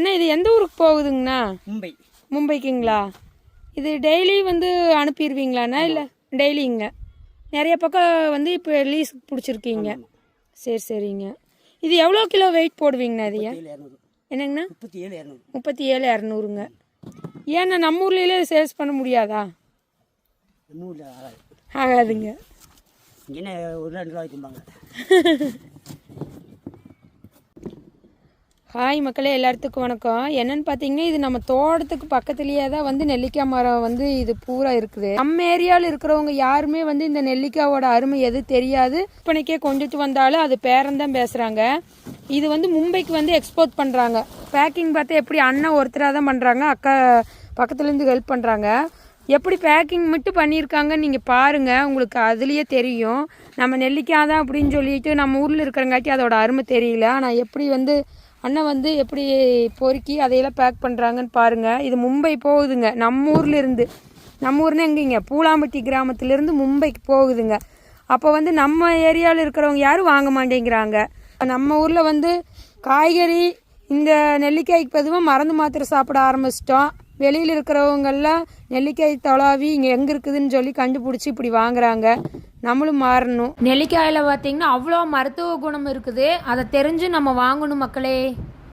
அண்ணா இது எந்த ஊருக்கு போகுதுங்கண்ணா? மும்பை. மும்பைக்குங்களா? இது டெய்லி வந்து அனுப்பிடுவீங்களாண்ணா இல்லை டெய்லிங்க? நிறைய பக்கம் வந்து இப்போ லீஸ் பிடிச்சிருக்கீங்க. சரி சரிங்க. இது எவ்வளோ கிலோ வெயிட் போடுவீங்கண்ணா? இது என்னங்கண்ணா? 37,200ங்க. ஏன்னா நம்ம ஊர்லேயே சேல்ஸ் பண்ண முடியாதா? ஆகாதுங்க. ஹாய் மக்களே, எல்லாத்துக்கும் வணக்கம். என்னன்னு பார்த்தீங்கன்னா, இது நம்ம தோட்டத்துக்கு பக்கத்துலேயே தான் வந்து நெல்லிக்காய் மரம் வந்து இது பூரா இருக்குது. நம்ம ஏரியாவில் இருக்கிறவங்க யாருமே வந்து இந்த நெல்லிக்காயோட அருமை எது தெரியாது. இப்போனைக்கே கொண்டுட்டு வந்தாலும் அது பேரந்தான் பேசுகிறாங்க. இது வந்து மும்பைக்கு வந்து எக்ஸ்போர்ட் பண்ணுறாங்க. பேக்கிங் பார்த்தா எப்படி அண்ணன் ஒருத்தராக தான் பண்ணுறாங்க, அக்கா பக்கத்துலேருந்து ஹெல்ப் பண்ணுறாங்க. எப்படி பேக்கிங் மட்டும் பண்ணியிருக்காங்கன்னு நீங்கள் பாருங்கள், உங்களுக்கு அதுலேயே தெரியும். நம்ம நெல்லிக்காய் தான் அப்படின்னு சொல்லிட்டு நம்ம ஊரில் இருக்கிறங்காட்டி அதோட அருமை தெரியல. ஆனால் எப்படி வந்து அண்ணன் வந்து எப்படி பொறுக்கி அதையெல்லாம் பேக் பண்ணுறாங்கன்னு பாருங்கள். இது மும்பை போகுதுங்க நம்ம ஊரில் இருந்து. நம்ம ஊர்னா எங்கேங்க, பூலாம்பட்டி கிராமத்துலேருந்து மும்பைக்கு போகுதுங்க. அப்போ வந்து நம்ம ஏரியாவில் இருக்கிறவங்க யாரும் வாங்க மாட்டேங்கிறாங்க. நம்ம ஊரில் வந்து காய்கறி இந்த நெல்லிக்காய்க்கு பொதுவாக மருந்து மாத்திரை சாப்பிட ஆரம்பிச்சிட்டோம். வெளியில் இருக்கிறவங்கெல்லாம் நெல்லிக்காய் தொலாவி இங்கே எங்கே இருக்குதுன்னு சொல்லி கண்டுபிடிச்சி இப்படி வாங்குறாங்க. நம்மளும் மாறணும். நெல்லிக்காயில் பார்த்தீங்கன்னா அவ்வளோ மருத்துவ குணம் இருக்குது. அதை தெரிஞ்சு நம்ம வாங்கணும் மக்களே.